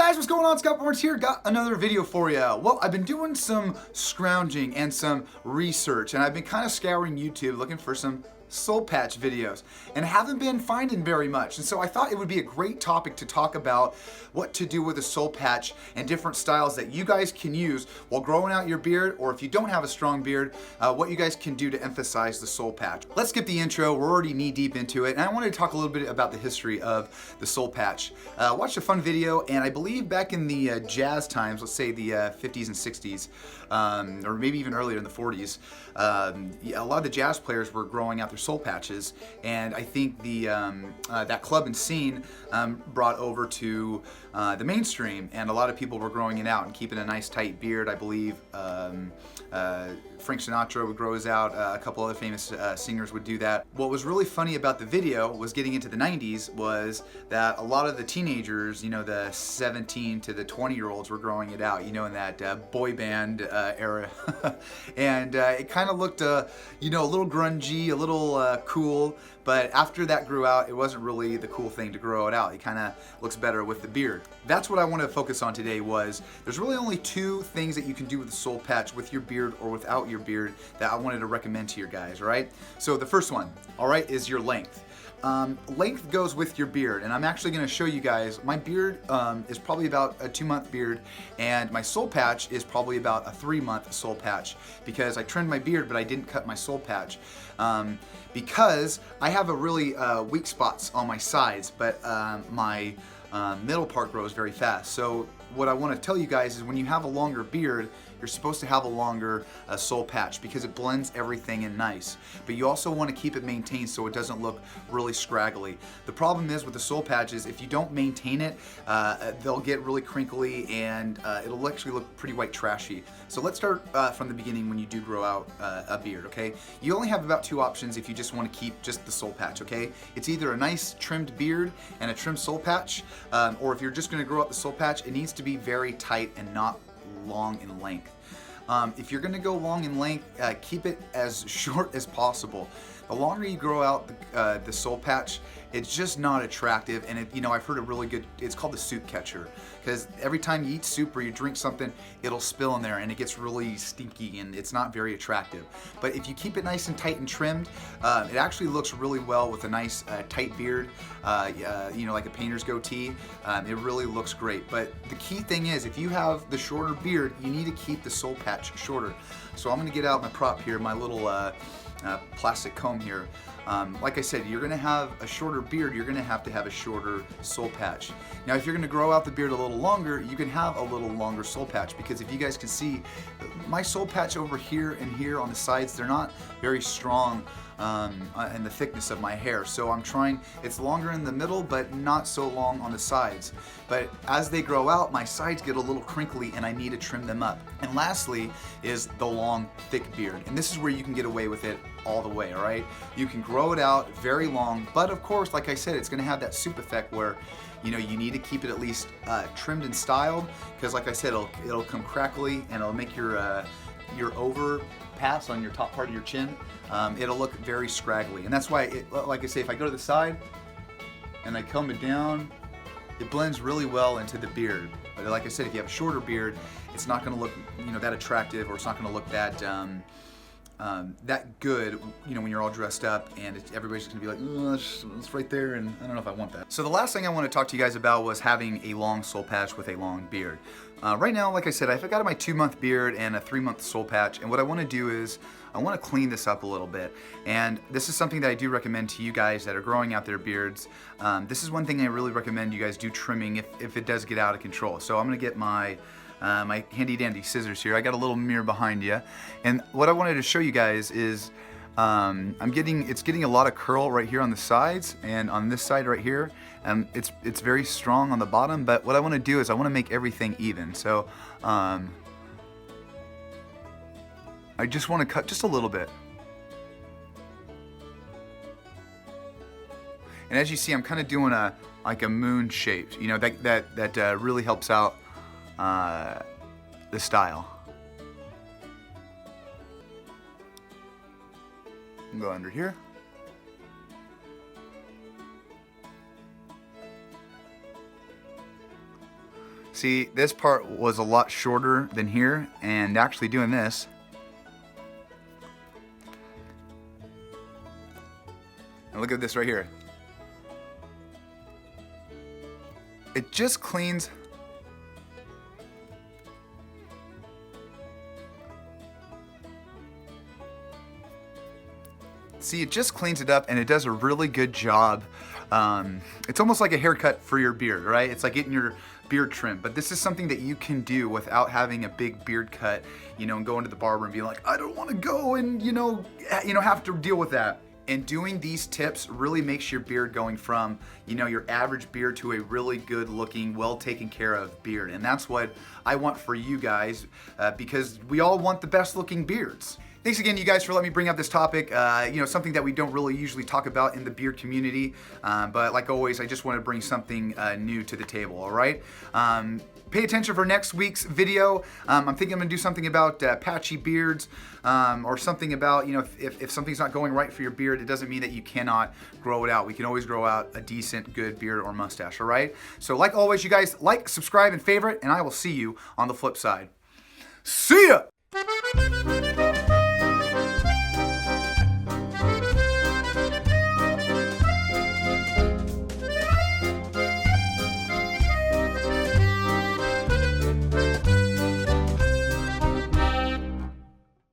guys, what's going on? Scott Barnes here. Got another video for you. Well, I've been doing some scrounging and some research, and I've been kind of scouring YouTube looking for some soul patch videos and haven't been finding very much. And so I thought it would be a great topic to talk about what to do with a soul patch and different styles that you guys can use while growing out your beard, or if you don't have a strong beard, what you guys can do to emphasize the soul patch. Let's skip the intro. We're already knee deep into it, and I wanted to talk a little bit about the history of the soul patch. Watched a fun video, and I believe back in the jazz times, let's say the 50s and 60s, or maybe even earlier in the 40s, a lot of the jazz players were growing out their soul patches, and I think the that club and scene brought over to the mainstream, and a lot of people were growing it out and keeping a nice tight beard. I believe Frank Sinatra would grow his out, a couple other famous singers would do that. What was really funny about the video was getting into the 90s was that a lot of the teenagers, you know, the 17 to the 20-year-olds were growing it out, you know, in that boy band era. And it kind of looked, you know, a little grungy, a little cool, but after that grew out, it wasn't really the cool thing to grow it out. It kind of looks better with the beard. That's what I want to focus on today. Was there's really only two things that you can do with the soul patch, with your beard or without your beard, that I wanted to recommend to you guys, all right? So the first one, all right, is your length. Length goes with your beard, and I'm actually going to show you guys. My beard is probably about a 2-month beard, and my soul patch is probably about a 3-month soul patch, because I trimmed my beard but I didn't cut my soul patch, because I have a really weak spots on my sides, but my middle part grows very fast. So what I want to tell you guys is when you have a longer beard, you're supposed to have a longer soul patch because it blends everything in nice. But you also want to keep it maintained so it doesn't look really scraggly. The problem is with the soul patches, if you don't maintain it, they'll get really crinkly, and it'll actually look pretty white trashy. So let's start from the beginning when you do grow out a beard, okay? You only have about 2 options if you just want to keep just the soul patch, okay? It's either a nice trimmed beard and a trimmed soul patch, or if you're just going to grow out the soul patch, it needs to be very tight and not long in length. If you're going to go long in length, keep it as short as possible. The longer you grow out the soul patch, it's just not attractive, and you know, I've heard a really good, it's called the soup catcher, because every time you eat soup or you drink something, it'll spill in there and it gets really stinky and it's not very attractive. But if you keep it nice and tight and trimmed, it actually looks really well with a nice tight beard, you know, like a painter's goatee. It really looks great. But the key thing is, if you have the shorter beard, you need to keep the soul patch shorter. So I'm going to get out my prop here, my little plastic comb here. Like I said, you're going to have a shorter beard, you're going to have a shorter soul patch. Now if you're going to grow out the beard a little longer, you can have a little longer soul patch, because if you guys can see, my soul patch over here and here on the sides, they're not very strong in the thickness of my hair. So I'm trying, it's longer in the middle but not so long on the sides. But as they grow out, my sides get a little crinkly and I need to trim them up. And lastly is the long thick beard, and this is where you can get away with it all the way, all right? You can grow it out very long, but of course, like I said, it's going to have that soup effect where, you know, you need to keep it at least trimmed and styled, because like I said, it'll come crackly and it'll make your overpass on your top part of your chin, it'll look very scraggly. And that's why, like I say, if I go to the side and I comb it down, it blends really well into the beard. But like I said, if you have a shorter beard, it's not going to look, you know, that attractive, or it's not going to look that that good, you know, when you're all dressed up, and everybody's just gonna be like, oh, it's right there, and I don't know if I want that. So the last thing I want to talk to you guys about was having a long soul patch with a long beard. Right now, like I said, I've got my 2-month beard and a 3-month soul patch, and what I want to do is I want to clean this up a little bit. And this is something that I do recommend to you guys that are growing out their beards. This is one thing I really recommend you guys do trimming if it does get out of control. So I'm gonna get my my handy dandy scissors here. I got a little mirror behind you, and what I wanted to show you guys is it's getting a lot of curl right here on the sides, and on this side right here, it's very strong on the bottom. But what I want to do is I want to make everything even. So I just want to cut just a little bit. And as you see, I'm kind of doing like a moon shape. You know, that really helps out the style. Go under here. See, this part was a lot shorter than here, and actually doing this, and look at this right here. It just cleans. See, it just cleans it up and it does a really good job. It's almost like a haircut for your beard, right? It's like getting your beard trimmed, but this is something that you can do without having a big beard cut, and going to the barber and being like, I don't want to go and, have to deal with that. And doing these tips really makes your beard going from, your average beard to a really good looking, well taken care of beard. And that's what I want for you guys, because we all want the best looking beards. Thanks again, you guys, for letting me bring up this topic. Something that we don't really usually talk about in the beard community. But like always, I just want to bring something new to the table, all right? Pay attention for next week's video. I'm thinking I'm gonna do something about patchy beards, or something about, if something's not going right for your beard, it doesn't mean that you cannot grow it out. We can always grow out a decent, good beard or mustache, all right? So like always, you guys, like, subscribe, and favorite, and I will see you on the flip side. See ya!